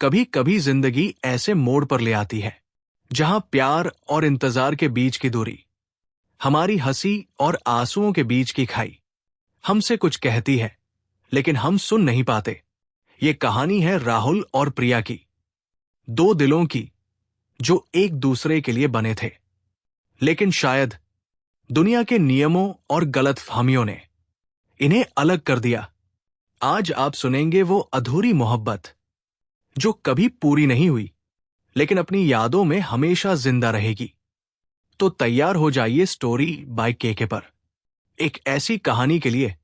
कभी कभी जिंदगी ऐसे मोड़ पर ले आती है जहां प्यार और इंतजार के बीच की दूरी, हमारी हंसी और आंसुओं के बीच की खाई हमसे कुछ कहती है, लेकिन हम सुन नहीं पाते। ये कहानी है राहुल और प्रिया की, दो दिलों की जो एक दूसरे के लिए बने थे, लेकिन शायद दुनिया के नियमों और गलतफहमियों ने इन्हें अलग कर दिया। आज आप सुनेंगे वो अधूरी मोहब्बत जो कभी पूरी नहीं हुई, लेकिन अपनी यादों में हमेशा जिंदा रहेगी। तो तैयार हो जाइए स्टोरी बाय केके पर, एक ऐसी कहानी के लिए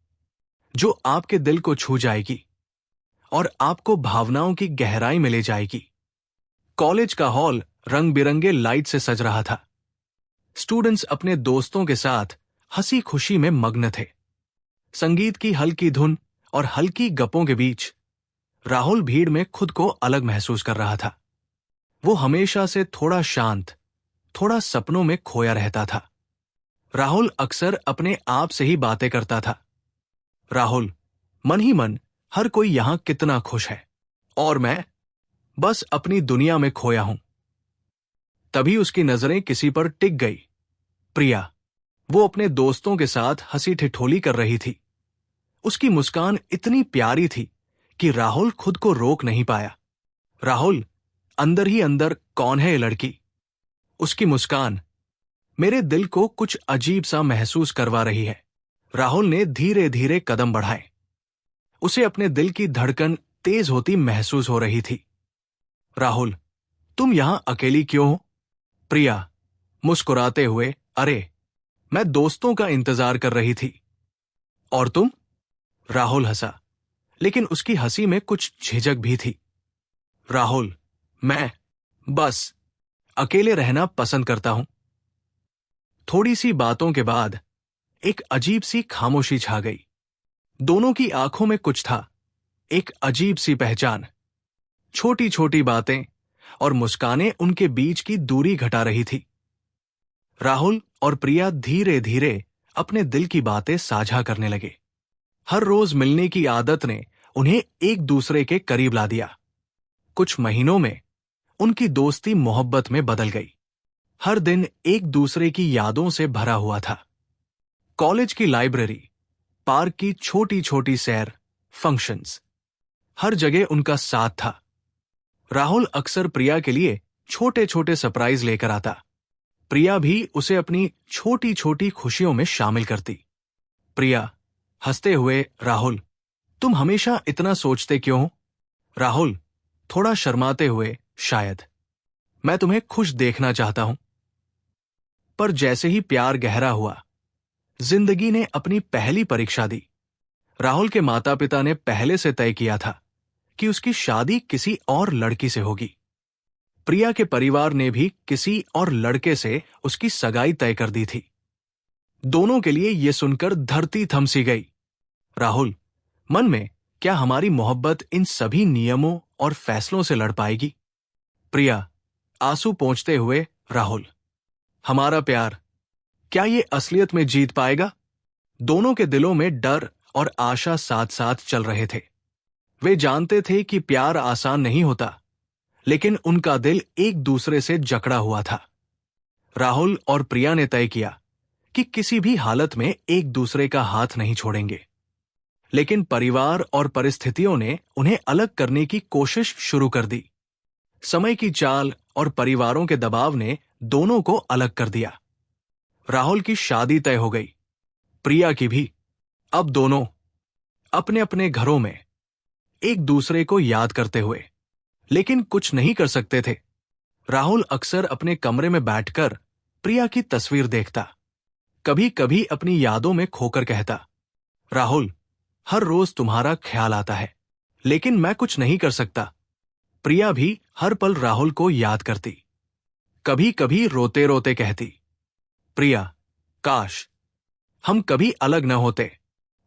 जो आपके दिल को छू जाएगी और आपको भावनाओं की गहराई में ले जाएगी। कॉलेज का हॉल रंग बिरंगे लाइट से सज रहा था। स्टूडेंट्स अपने दोस्तों के साथ हंसी खुशी में मग्न थे। संगीत की हल्की धुन और हल्की गप्पों के बीच राहुल भीड़ में खुद को अलग महसूस कर रहा था। वो हमेशा से थोड़ा शांत, थोड़ा सपनों में खोया रहता था। राहुल अक्सर अपने आप से ही बातें करता था। राहुल, मन ही मन हर कोई यहां कितना खुश है और मैं बस अपनी दुनिया में खोया हूं। तभी उसकी नजरें किसी पर टिक गई। प्रिया, वो अपने दोस्तों के साथ हंसी ठिठोली कर रही थी। उसकी मुस्कान इतनी प्यारी थी कि राहुल खुद को रोक नहीं पाया। राहुल, अंदर ही अंदर कौन है ये लड़की? उसकी मुस्कान मेरे दिल को कुछ अजीब सा महसूस करवा रही है। राहुल ने धीरे धीरे कदम बढ़ाए। उसे अपने दिल की धड़कन तेज होती महसूस हो रही थी। राहुल, तुम यहां अकेली क्यों हो? प्रिया मुस्कुराते हुए, अरे मैं दोस्तों का इंतजार कर रही थी। और तुम? राहुल हंसा, लेकिन उसकी हंसी में कुछ झिझक भी थी। राहुल, मैं बस अकेले रहना पसंद करता हूं। थोड़ी सी बातों के बाद एक अजीब सी खामोशी छा गई। दोनों की आंखों में कुछ था, एक अजीब सी पहचान। छोटी छोटी बातें और मुस्कानें उनके बीच की दूरी घटा रही थी। राहुल और प्रिया धीरे धीरे अपने दिल की बातें साझा करने लगे। हर रोज मिलने की आदत ने उन्हें एक दूसरे के करीब ला दिया। कुछ महीनों में उनकी दोस्ती मोहब्बत में बदल गई। हर दिन एक दूसरे की यादों से भरा हुआ था। कॉलेज की लाइब्रेरी, पार्क की छोटी छोटी सैर, फंक्शंस, हर जगह उनका साथ था। राहुल अक्सर प्रिया के लिए छोटे छोटे सरप्राइज लेकर आता। प्रिया भी उसे अपनी छोटी छोटी खुशियों में शामिल करती। प्रिया हंसते हुए, राहुल, तुम हमेशा इतना सोचते क्यों हो? राहुल थोड़ा शर्माते हुए, शायद मैं तुम्हें खुश देखना चाहता हूं। पर जैसे ही प्यार गहरा हुआ, जिंदगी ने अपनी पहली परीक्षा दी। राहुल के माता पिता ने पहले से तय किया था कि उसकी शादी किसी और लड़की से होगी। प्रिया के परिवार ने भी किसी और लड़के से उसकी सगाई तय कर दी थी। दोनों के लिए यह सुनकर धरती थम सी गई। राहुल, मन में क्या हमारी मोहब्बत इन सभी नियमों और फैसलों से लड़ पाएगी? प्रिया आंसू पोंछते हुए, राहुल, हमारा प्यार, क्या ये असलियत में जीत पाएगा? दोनों के दिलों में डर और आशा साथ साथ चल रहे थे। वे जानते थे कि प्यार आसान नहीं होता, लेकिन उनका दिल एक दूसरे से जकड़ा हुआ था। राहुल और प्रिया ने तय किया कि किसी भी हालत में एक दूसरे का हाथ नहीं छोड़ेंगे। लेकिन परिवार और परिस्थितियों ने उन्हें अलग करने की कोशिश शुरू कर दी। समय की चाल और परिवारों के दबाव ने दोनों को अलग कर दिया। राहुल की शादी तय हो गई, प्रिया की भी। अब दोनों अपने अपने घरों में एक दूसरे को याद करते हुए, लेकिन कुछ नहीं कर सकते थे। राहुल अक्सर अपने कमरे में बैठकर प्रिया की तस्वीर देखता, कभी कभी अपनी यादों में खोकर कहता, राहुल, हर रोज तुम्हारा ख्याल आता है, लेकिन मैं कुछ नहीं कर सकता। प्रिया भी हर पल राहुल को याद करती, कभी कभी रोते रोते कहती, प्रिया, काश हम कभी अलग न होते।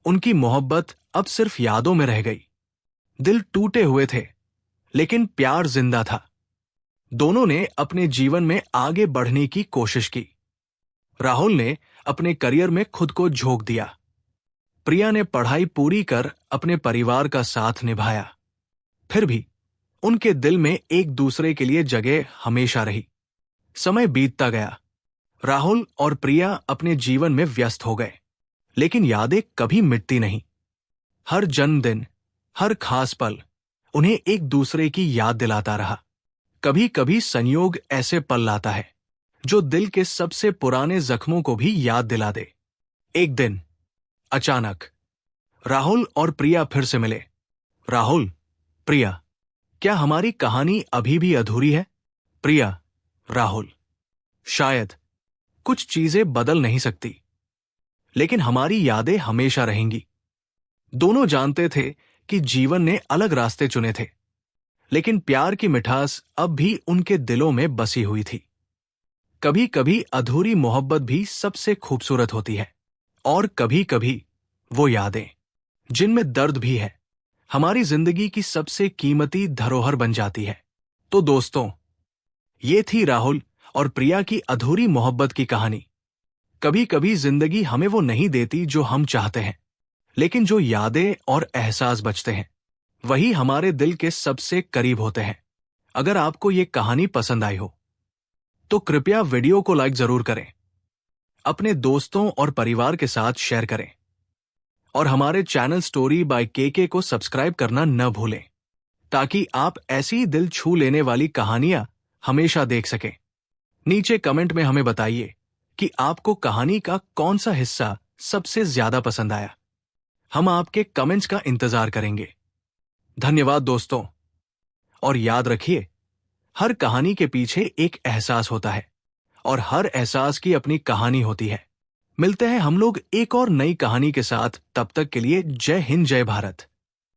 उनकी मोहब्बत अब सिर्फ यादों में रह गई। दिल टूटे हुए थे, लेकिन प्यार जिंदा था। दोनों ने अपने जीवन में आगे बढ़ने की कोशिश की। राहुल ने अपने करियर में खुद को झोंक दिया। प्रिया ने पढ़ाई पूरी कर अपने परिवार का साथ निभाया। फिर भी उनके दिल में एक दूसरे के लिए जगह हमेशा रही। समय बीतता गया। राहुल और प्रिया अपने जीवन में व्यस्त हो गए, लेकिन यादें कभी मिटती नहीं। हर जन्मदिन, हर खास पल उन्हें एक दूसरे की याद दिलाता रहा। कभी कभी संयोग ऐसे पल लाता है जो दिल के सबसे पुराने जख्मों को भी याद दिला दे। एक दिन अचानक राहुल और प्रिया फिर से मिले। राहुल, प्रिया, क्या हमारी कहानी अभी भी अधूरी है? प्रिया, राहुल, शायद कुछ चीजें बदल नहीं सकती, लेकिन हमारी यादें हमेशा रहेंगी। दोनों जानते थे कि जीवन ने अलग रास्ते चुने थे, लेकिन प्यार की मिठास अब भी उनके दिलों में बसी हुई थी। कभी कभी अधूरी मोहब्बत भी सबसे खूबसूरत होती है, और कभी कभी वो यादें जिनमें दर्द भी है, हमारी जिंदगी की सबसे कीमती धरोहर बन जाती है। तो दोस्तों, ये थी राहुल और प्रिया की अधूरी मोहब्बत की कहानी। कभी कभी जिंदगी हमें वो नहीं देती जो हम चाहते हैं, लेकिन जो यादें और एहसास बचते हैं वही हमारे दिल के सबसे करीब होते हैं। अगर आपको ये कहानी पसंद आई हो तो कृपया वीडियो को लाइक जरूर करें, अपने दोस्तों और परिवार के साथ शेयर करें, और हमारे चैनल स्टोरी बाय केके को सब्सक्राइब करना न भूलें, ताकि आप ऐसी दिल छू लेने वाली कहानियां हमेशा देख सकें। नीचे कमेंट में हमें बताइए कि आपको कहानी का कौन सा हिस्सा सबसे ज्यादा पसंद आया। हम आपके कमेंट्स का इंतजार करेंगे। धन्यवाद दोस्तों, और याद रखिए, हर कहानी के पीछे एक एहसास होता है, और हर एहसास की अपनी कहानी होती है। मिलते हैं हम लोग एक और नई कहानी के साथ। तब तक के लिए जय हिंद, जय भारत।